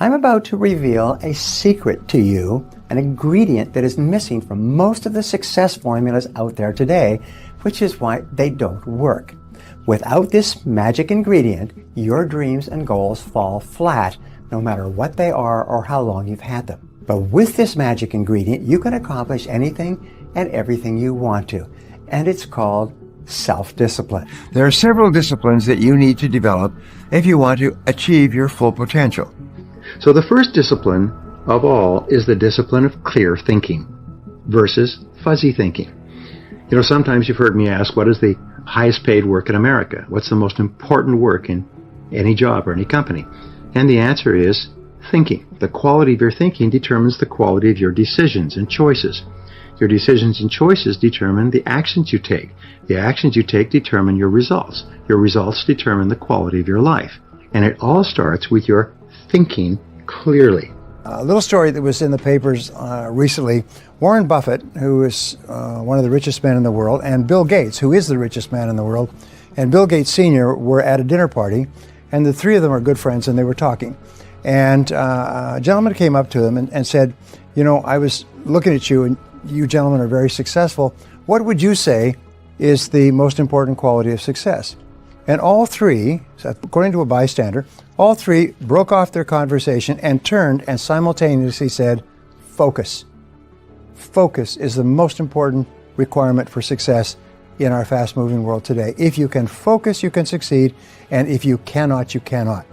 I'm about to reveal a secret to you, an ingredient that is missing from most of the success formulas out there today, which is why they don't work. Without this magic ingredient, your dreams and goals fall flat, no matter what they are or how long you've had them. But with this magic ingredient, you can accomplish anything and everything you want to. And it's called self-discipline. There are several disciplines that you need to develop if you want to achieve your full potential. So the first discipline of all is the discipline of clear thinking versus fuzzy thinking. You know, sometimes you've heard me ask, what is the highest paid work in America? What's the most important work in any job or any company? And the answer is thinking. The quality of your thinking determines the quality of your decisions and choices. Your decisions and choices determine the actions you take. The actions you take determine your results. Your results determine the quality of your life. And it all starts with your thinking clearly. A little story that was in the papers recently. Warren Buffett, who is one of the richest men in the world, and Bill Gates, who is the richest man in the world, and Bill Gates Sr. were at a dinner party, and the three of them are good friends, and they were talking. And a gentleman came up to them and said, you know, I was looking at you, and you gentlemen are very successful. What would you say is the most important quality of success? And all three, according to a bystander, all three broke off their conversation and turned and simultaneously said, focus. Focus is the most important requirement for success in our fast-moving world today. If you can focus, you can succeed, and if you cannot, you cannot.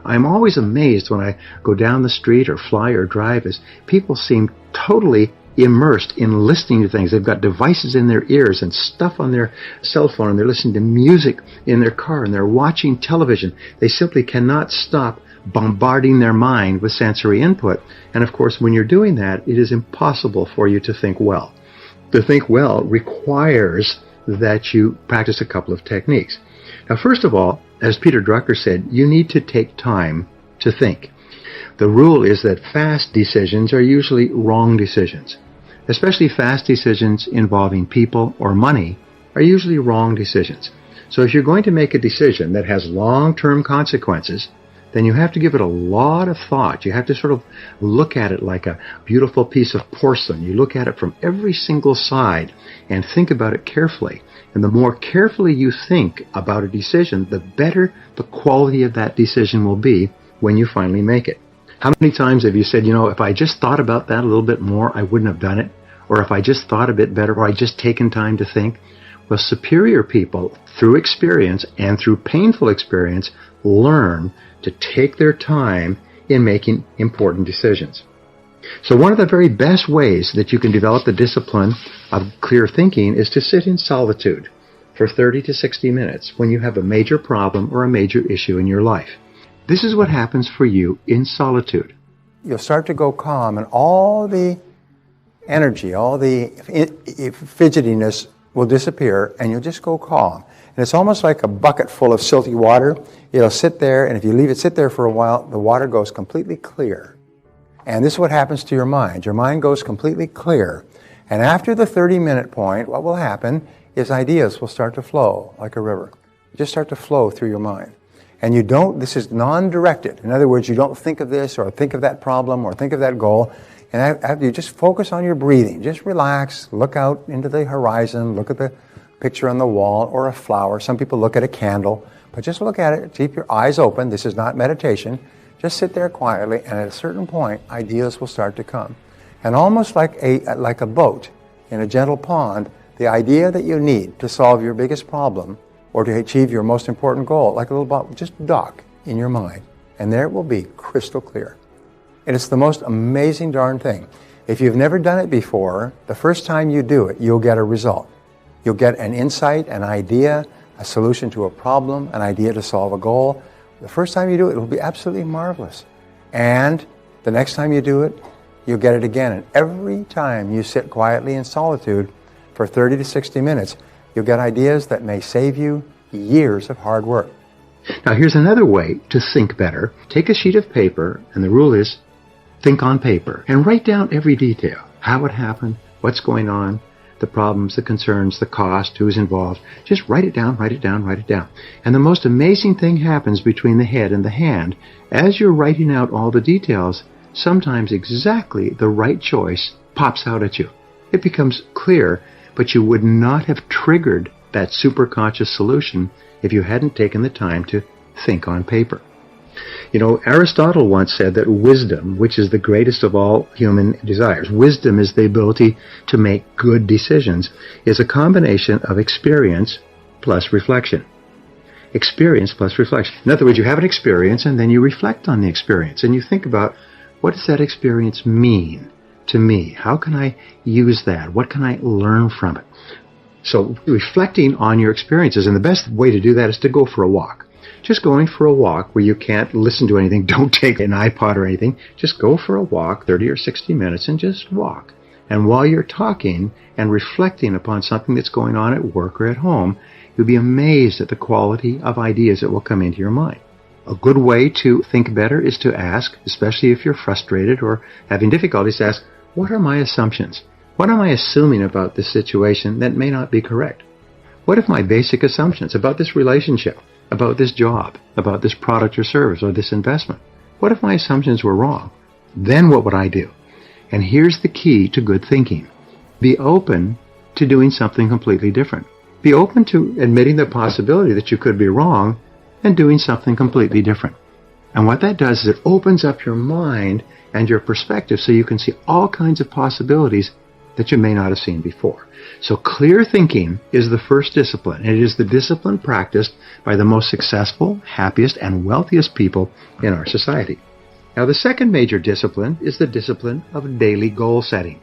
I'm always amazed when I go down the street or fly or drive as people seem totally immersed in listening to things. They've got devices in their ears and stuff on their cell phone, and they're listening to music in their car, and they're watching television. They simply cannot stop bombarding their mind with sensory input. And of course, when you're doing that, it is impossible for you to think well. To think well requires that you practice a couple of techniques. Now, first of all, as Peter Drucker said, you need to take time to think. The rule is that fast decisions are usually wrong decisions. Especially fast decisions involving people or money are usually wrong decisions. So if you're going to make a decision that has long-term consequences, then you have to give it a lot of thought. You have to sort of look at it like a beautiful piece of porcelain. You look at it from every single side and think about it carefully. And the more carefully you think about a decision, the better the quality of that decision will be when you finally make it. How many times have you said, you know, if I just thought about that a little bit more, I wouldn't have done it? Or if I just thought a bit better, or I just taken time to think? Well, superior people, through experience and through painful experience, learn to take their time in making important decisions. So one of the very best ways that you can develop the discipline of clear thinking is to sit in solitude for 30 to 60 minutes when you have a major problem or a major issue in your life. This is what happens for you in solitude. You'll start to go calm, and all the energy, all the fidgetiness will disappear, and you'll just go calm. And it's almost like a bucket full of silty water. It'll sit there, and if you leave it sit there for a while, the water goes completely clear. And this is what happens to your mind. Your mind goes completely clear. And after the 30-minute point, what will happen is ideas will start to flow like a river. Just start to flow through your mind. And you don't, this is non-directed. In other words, you don't think of this or think of that problem or think of that goal. And after you just focus on your breathing. Just relax, look out into the horizon, look at the picture on the wall or a flower. Some people look at a candle, but just look at it, keep your eyes open. This is not meditation. Just sit there quietly, and at a certain point, ideas will start to come. And almost like a boat in a gentle pond, the idea that you need to solve your biggest problem or to achieve your most important goal, like a little boat, just dock in your mind, and there it will be crystal clear. And it's the most amazing darn thing. If you've never done it before, the first time you do it, you'll get a result. You'll get an insight, an idea, a solution to a problem, an idea to solve a goal. The first time you do it, it'll be absolutely marvelous. And the next time you do it, you'll get it again. And every time you sit quietly in solitude for 30 to 60 minutes, you'll get ideas that may save you years of hard work. Now here's another way to think better. Take a sheet of paper, and the rule is think on paper, and write down every detail. How it happened, what's going on, the problems, the concerns, the cost, who's involved. Just write it down, write it down, write it down. And the most amazing thing happens between the head and the hand. As you're writing out all the details, sometimes exactly the right choice pops out at you. It becomes clear, but you would not have triggered that superconscious solution if you hadn't taken the time to think on paper. You know, Aristotle once said that wisdom, which is the greatest of all human desires, wisdom is the ability to make good decisions, is a combination of experience plus reflection. Experience plus reflection. In other words, you have an experience and then you reflect on the experience and you think about, what does that experience mean to me? How can I use that? What can I learn from it? So reflecting on your experiences, and the best way to do that is to go for a walk. Just going for a walk where you can't listen to anything, don't take an iPod or anything, just go for a walk, 30 or 60 minutes, and just walk. And while you're talking and reflecting upon something that's going on at work or at home, you'll be amazed at the quality of ideas that will come into your mind. A good way to think better is to ask, especially if you're frustrated or having difficulties, to ask, what are my assumptions? What am I assuming about this situation that may not be correct? What if my basic assumptions about this relationship, about this job, about this product or service or this investment? What if my assumptions were wrong? Then what would I do? And here's the key to good thinking. Be open to doing something completely different. Be open to admitting the possibility that you could be wrong and doing something completely different. And what that does is it opens up your mind and your perspective so you can see all kinds of possibilities that you may not have seen before. So clear thinking is the first discipline, and it is the discipline practiced by the most successful, happiest, and wealthiest people in our society. Now, the second major discipline is the discipline of daily goal setting.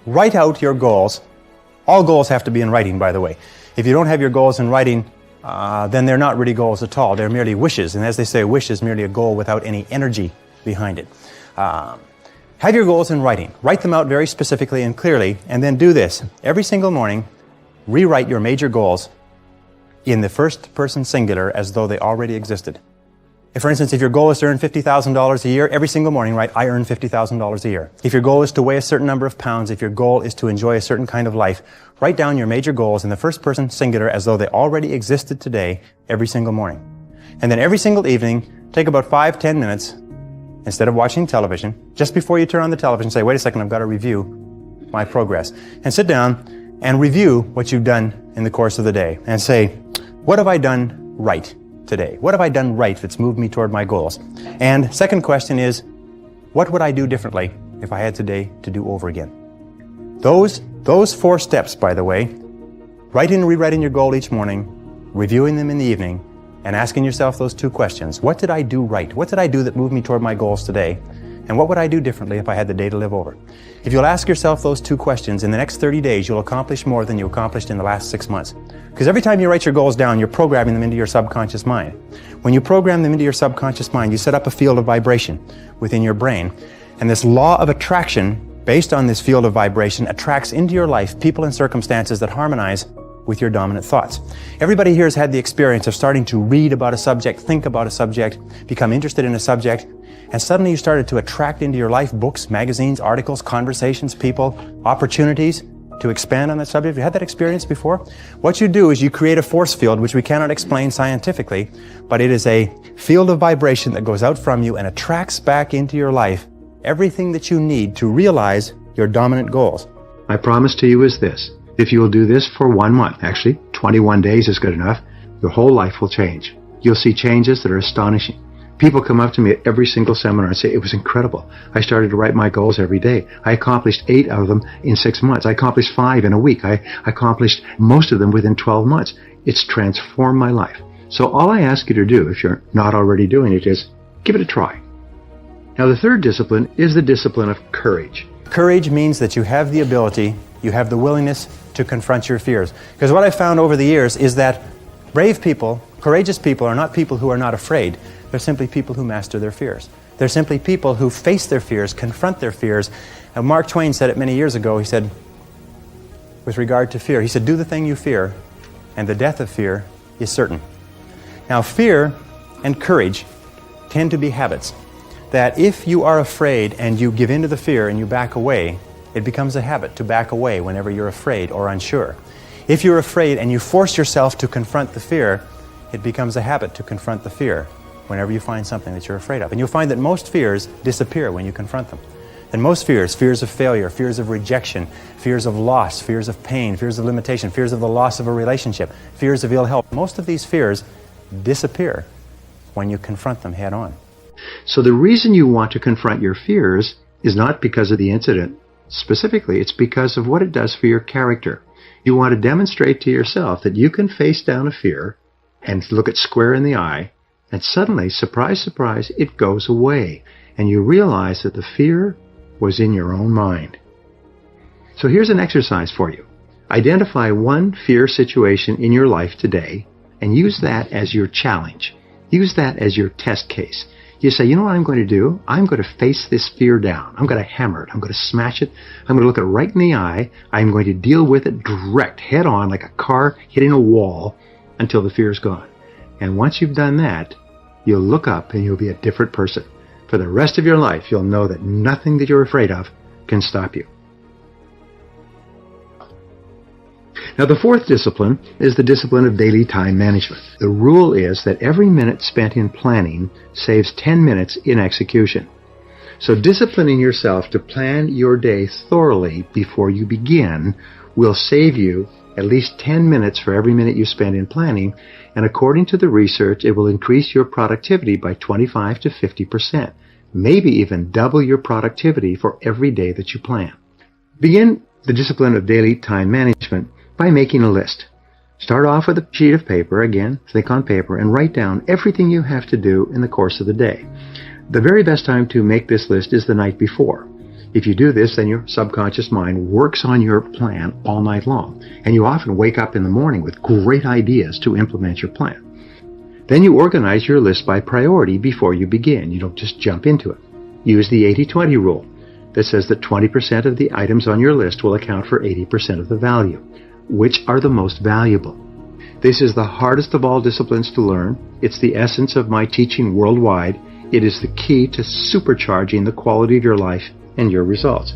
Write out your goals. All goals have to be in writing, by the way. If you don't have your goals in writing, then they're not really goals at all. They're merely wishes. And as they say, a wish is merely a goal without any energy behind it. Have your goals in writing. Write them out very specifically and clearly, and then do this. Every single morning, rewrite your major goals in the first person singular as though they already existed. If, for instance, if your goal is to earn $50,000 a year, every single morning write, I earn $50,000 a year. If your goal is to weigh a certain number of pounds, if your goal is to enjoy a certain kind of life, write down your major goals in the first person singular as though they already existed today every single morning. And then every single evening, take about 5-10 minutes, instead of watching television, just before you turn on the television, say, wait a second, I've got to review my progress. And sit down and review what you've done in the course of the day. And say, what have I done right today? What have I done right that's moved me toward my goals? And second question is, what would I do differently if I had today to do over again? Those 4 steps, by the way, writing and rewriting your goal each morning, reviewing them in the evening, and asking yourself those 2 questions. What did I do right? What did I do that moved me toward my goals today? And what would I do differently if I had the day to live over? If you'll ask yourself those 2 questions, in the next 30 days, you'll accomplish more than you accomplished in the last 6 months. Because every time you write your goals down, you're programming them into your subconscious mind. When you program them into your subconscious mind, you set up a field of vibration within your brain. And this law of attraction, based on this field of vibration, attracts into your life people and circumstances that harmonize with your dominant thoughts. Everybody here has had the experience of starting to read about a subject, think about a subject, become interested in a subject, and suddenly you started to attract into your life books, magazines, articles, conversations, people, opportunities to expand on that subject. Have you had that experience before? What you do is you create a force field, which we cannot explain scientifically, but it is a field of vibration that goes out from you and attracts back into your life everything that you need to realize your dominant goals. My promise to you is this. If you will do this for 1 month, actually 21 days is good enough, your whole life will change. You'll see changes that are astonishing. People come up to me at every single seminar and say, it was incredible. I started to write my goals every day. I accomplished 8 out of them in 6 months. I accomplished 5 in a week. I accomplished most of them within 12 months. It's transformed my life. So all I ask you to do, if you're not already doing it, is give it a try. Now the third discipline is the discipline of courage. Courage means that you have the ability, you have the willingness to confront your fears. Because what I've found over the years is that brave people, courageous people are not people who are not afraid. They're simply people who master their fears. They're simply people who face their fears, confront their fears. And Mark Twain said it many years ago. He said, with regard to fear, he said, do the thing you fear, and the death of fear is certain. Now, fear and courage tend to be habits. That if you are afraid and you give in to the fear and you back away, it becomes a habit to back away whenever you're afraid or unsure. If you're afraid and you force yourself to confront the fear, it becomes a habit to confront the fear whenever you find something that you're afraid of. And you'll find that most fears disappear when you confront them. And most fears, fears of failure, fears of rejection, fears of loss, fears of pain, fears of limitation, fears of the loss of a relationship, fears of ill health, most of these fears disappear when you confront them head on. So the reason you want to confront your fears is not because of the incident specifically, it's because of what it does for your character. You want to demonstrate to yourself that you can face down a fear and look it square in the eye, and suddenly, surprise, surprise, it goes away. And you realize that the fear was in your own mind. So here's an exercise for you. Identify one fear situation in your life today and use that as your challenge. Use that as your test case. You say, you know what I'm going to do? I'm going to face this fear down. I'm going to hammer it. I'm going to smash it. I'm going to look it right in the eye. I'm going to deal with it direct, head on, like a car hitting a wall until the fear is gone. And once you've done that, you'll look up and you'll be a different person. For the rest of your life, you'll know that nothing that you're afraid of can stop you. Now, the fourth discipline is the discipline of daily time management. The rule is that every minute spent in planning saves 10 minutes in execution. So disciplining yourself to plan your day thoroughly before you begin will save you at least 10 minutes for every minute you spend in planning, and according to the research, it will increase your productivity by 25 to 50%, maybe even double your productivity for every day that you plan. Begin the discipline of daily time management by making a list. Start off with a sheet of paper, again, think on paper, and write down everything you have to do in the course of the day. The very best time to make this list is the night before. If you do this, then your subconscious mind works on your plan all night long, and you often wake up in the morning with great ideas to implement your plan. Then you organize your list by priority before you begin. You don't just jump into it. Use the 80-20 rule that says that 20% of the items on your list will account for 80% of the value. Which are the most valuable? This is the hardest of all disciplines to learn. It's the essence of my teaching worldwide. It is the key to supercharging the quality of your life and your results.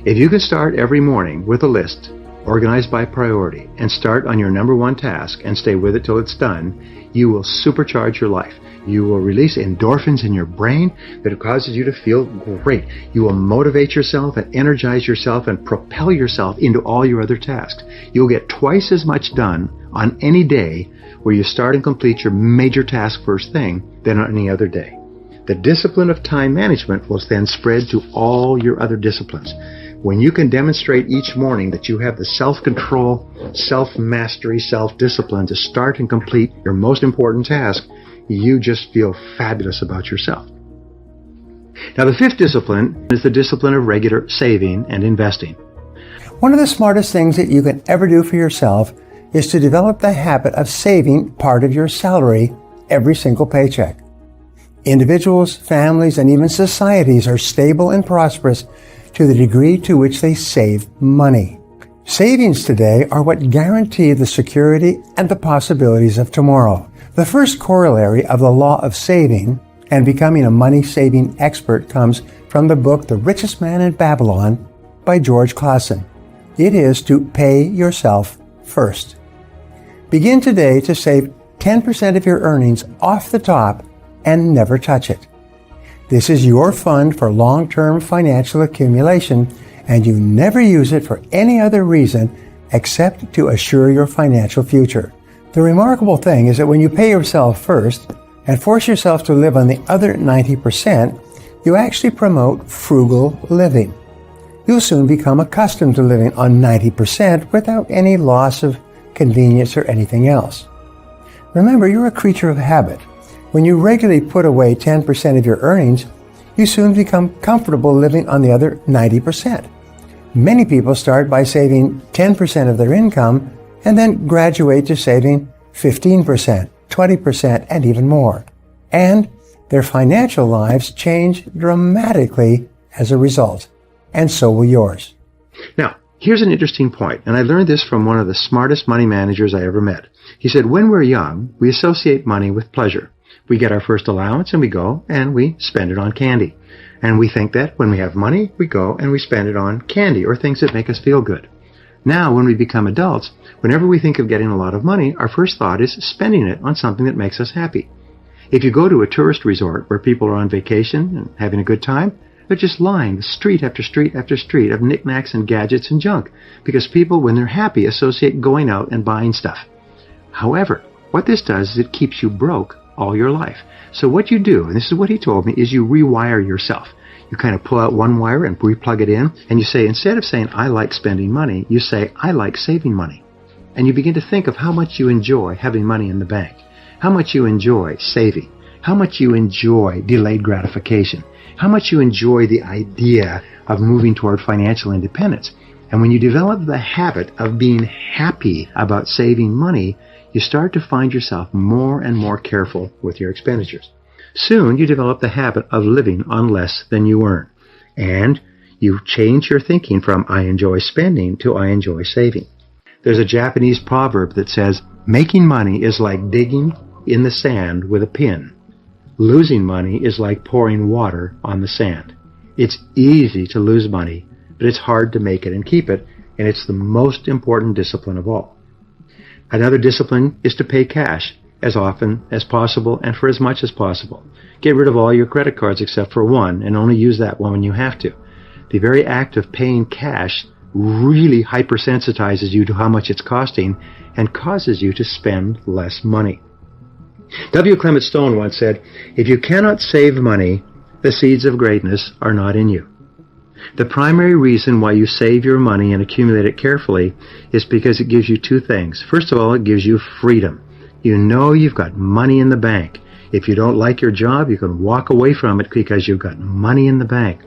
If you can start every morning with a list organized by priority and start on your number one task and stay with it till it's done, you will supercharge your life. You will release endorphins in your brain that causes you to feel great. You will motivate yourself and energize yourself and propel yourself into all your other tasks. You'll get twice as much done on any day where you start and complete your major task first thing than on any other day. The discipline of time management will then spread to all your other disciplines. When you can demonstrate each morning that you have the self-control, self-mastery, self-discipline to start and complete your most important task, you just feel fabulous about yourself. Now, the fifth discipline is the discipline of regular saving and investing. One of the smartest things that you can ever do for yourself is to develop the habit of saving part of your salary every single paycheck. Individuals, families, and even societies are stable and prosperous to the degree to which they save money. Savings today are what guarantee the security and the possibilities of tomorrow. The first corollary of the law of saving and becoming a money-saving expert comes from the book The Richest Man in Babylon by George Clason. It is to pay yourself first. Begin today to save 10% of your earnings off the top and never touch it. This is your fund for long-term financial accumulation, and you never use it for any other reason except to assure your financial future. The remarkable thing is that when you pay yourself first and force yourself to live on the other 90%, you actually promote frugal living. You'll soon become accustomed to living on 90% without any loss of convenience or anything else. Remember, you're a creature of habit. When you regularly put away 10% of your earnings, you soon become comfortable living on the other 90%. Many people start by saving 10% of their income and then graduate to saving 15%, 20%, and even more. And their financial lives change dramatically as a result. And so will yours. Now, here's an interesting point, and I learned this from one of the smartest money managers I ever met. He said, when we're young, we associate money with pleasure. We get our first allowance and we go and we spend it on candy. And we think that when we have money, we go and we spend it on candy or things that make us feel good. Now, when we become adults, whenever we think of getting a lot of money, our first thought is spending it on something that makes us happy. If you go to a tourist resort where people are on vacation and having a good time, they're just lined street after street after street of knickknacks and gadgets and junk, because people, when they're happy, associate going out and buying stuff. However, what this does is it keeps you broke all your life. So what you do, and this is what he told me, is you rewire yourself. You kind of pull out one wire and replug it in, and you say, instead of saying, I like spending money, you say, I like saving money. And you begin to think of how much you enjoy having money in the bank, how much you enjoy saving, how much you enjoy delayed gratification, how much you enjoy the idea of moving toward financial independence. And when you develop the habit of being happy about saving money, you start to find yourself more and more careful with your expenditures. Soon you develop the habit of living on less than you earn. And you change your thinking from I enjoy spending to I enjoy saving. There's a Japanese proverb that says, making money is like digging in the sand with a pin. Losing money is like pouring water on the sand. It's easy to lose money, but it's hard to make it and keep it, and it's the most important discipline of all. Another discipline is to pay cash as often as possible and for as much as possible. Get rid of all your credit cards except for one, and only use that one when you have to. The very act of paying cash really hypersensitizes you to how much it's costing and causes you to spend less money. W. Clement Stone once said, if you cannot save money, the seeds of greatness are not in you. The primary reason why you save your money and accumulate it carefully is because it gives you two things. First of all, it gives you freedom. You know you've got money in the bank. If you don't like your job, you can walk away from it because you've got money in the bank.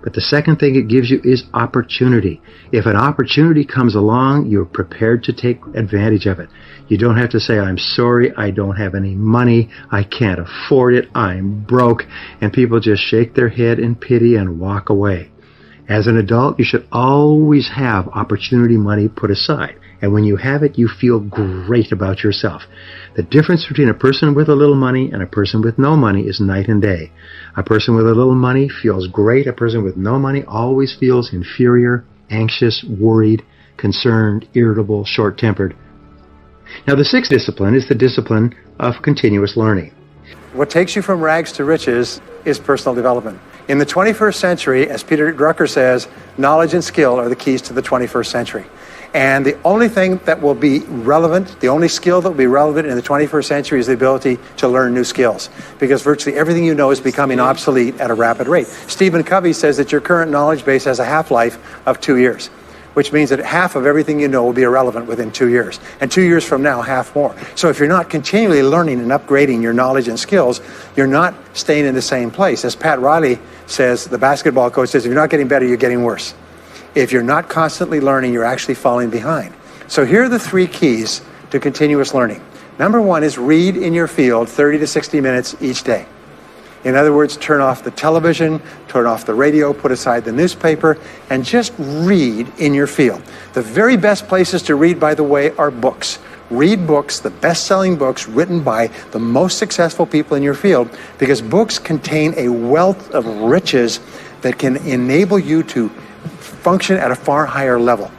But the second thing it gives you is opportunity. If an opportunity comes along, you're prepared to take advantage of it. You don't have to say, I'm sorry, I don't have any money, I can't afford it, I'm broke, and people just shake their head in pity and walk away. As an adult, you should always have opportunity money put aside. And when you have it, you feel great about yourself. The difference between a person with a little money and a person with no money is night and day. A person with a little money feels great. A person with no money always feels inferior, anxious, worried, concerned, irritable, short-tempered. Now, the sixth discipline is the discipline of continuous learning. What takes you from rags to riches is personal development. In the 21st century, as Peter Drucker says, knowledge and skill are the keys to the 21st century. And the only thing that will be relevant, the only skill that will be relevant in the 21st century is the ability to learn new skills, because virtually everything you know is becoming obsolete at a rapid rate. Stephen Covey says that your current knowledge base has a half-life of 2 years, which means that half of everything you know will be irrelevant within 2 years. And 2 years from now, half more. So if you're not continually learning and upgrading your knowledge and skills, you're not staying in the same place. As Pat Riley says, the basketball coach says, if you're not getting better, you're getting worse. If you're not constantly learning, you're actually falling behind. So here are the 3 keys to continuous learning. Number 1 is read in your field 30 to 60 minutes each day. In other words, turn off the television, turn off the radio, put aside the newspaper, and just read in your field. The very best places to read, by the way, are books. Read books, the best-selling books written by the most successful people in your field, because books contain a wealth of riches that can enable you to function at a far higher level,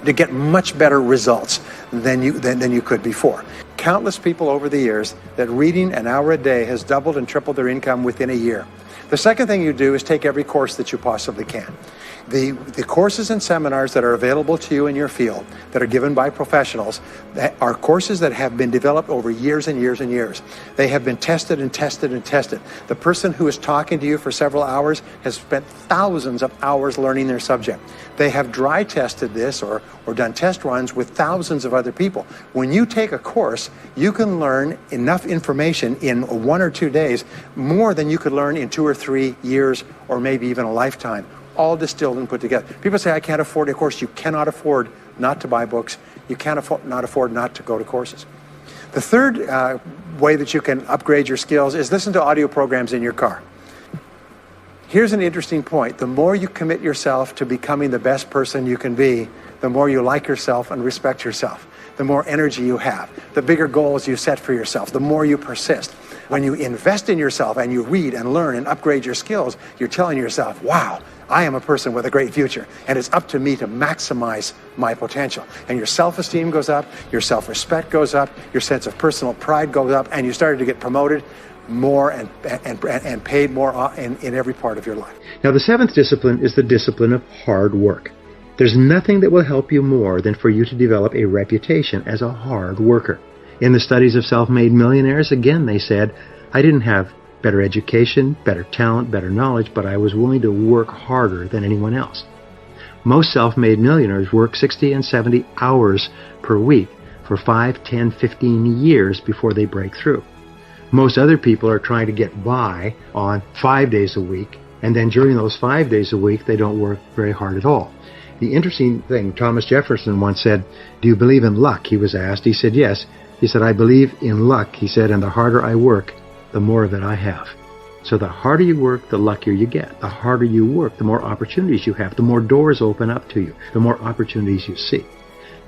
to get much better results than you could before. Countless people over the years that reading an hour a day has doubled and tripled their income within a year. The second thing you do is take every course that you possibly can. The courses and seminars that are available to you in your field that are given by professionals are courses that have been developed over years and years and years. They have been tested and tested and tested. The person who is talking to you for several hours has spent thousands of hours learning their subject. They have dry tested this or done test runs with thousands of other people. When you take a course, you can learn enough information in 1 or 2 days, more than you could learn in 2 or 3 years or maybe even a lifetime, all distilled and put together. People say, I can't afford a course. You cannot afford not to buy books. You can't afford not to go to courses. The third way that you can upgrade your skills is listen to audio programs in your car. Here's an interesting point. The more you commit yourself to becoming the best person you can be, the more you like yourself and respect yourself, the more energy you have, the bigger goals you set for yourself, the more you persist. When you invest in yourself and you read and learn and upgrade your skills, you're telling yourself, wow, I am a person with a great future, and it's up to me to maximize my potential. And your self-esteem goes up, your self-respect goes up, your sense of personal pride goes up, and you started to get promoted more and paid more in every part of your life. Now, the seventh discipline is the discipline of hard work. There's nothing that will help you more than for you to develop a reputation as a hard worker. In the studies of self-made millionaires, again, they said, I didn't have better education, better talent, better knowledge, but I was willing to work harder than anyone else. Most self-made millionaires work 60 and 70 hours per week for 5, 10, 15 years before they break through. Most other people are trying to get by on 5 days a week, and then during those 5 days a week, they don't work very hard at all. The interesting thing, Thomas Jefferson once said, do you believe in luck? He was asked. He said, yes. He said, I believe in luck. He said, and the harder I work, the more of it I have. So the harder you work, the luckier you get. The harder you work, the more opportunities you have, the more doors open up to you, the more opportunities you see.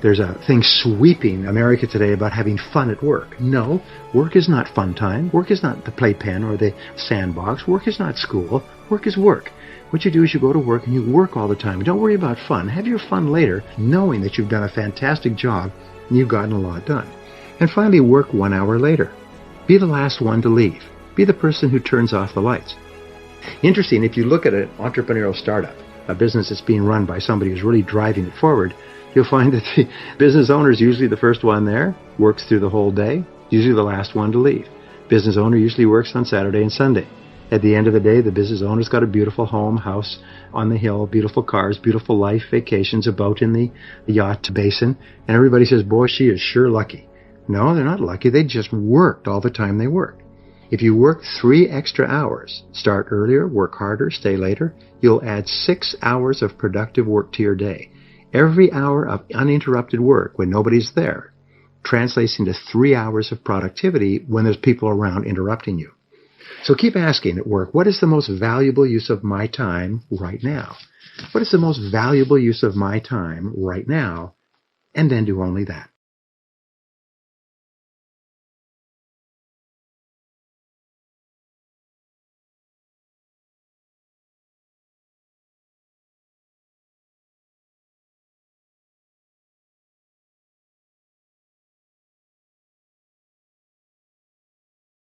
There's a thing sweeping America today about having fun at work. No, work is not fun time. Work is not the playpen or the sandbox. Work is not school. Work is work. What you do is you go to work and you work all the time. Don't worry about fun. Have your fun later, knowing that you've done a fantastic job and you've gotten a lot done. And finally, work 1 hour later. Be the last one to leave. Be the person who turns off the lights. Interesting, if you look at an entrepreneurial startup, a business that's being run by somebody who's really driving it forward, you'll find that the business owner is usually the first one there, works through the whole day, usually the last one to leave. Business owner usually works on Saturday and Sunday. At the end of the day, the business owner's got a beautiful home, house on the hill, beautiful cars, beautiful life, vacations, a boat in the yacht basin, and everybody says, boy, she is sure lucky. No, they're not lucky. They just worked all the time they worked. If you work 3 extra hours, start earlier, work harder, stay later, you'll add 6 hours of productive work to your day. Every hour of uninterrupted work when nobody's there translates into 3 hours of productivity when there's people around interrupting you. So keep asking at work, what is the most valuable use of my time right now? What is the most valuable use of my time right now? And then do only that.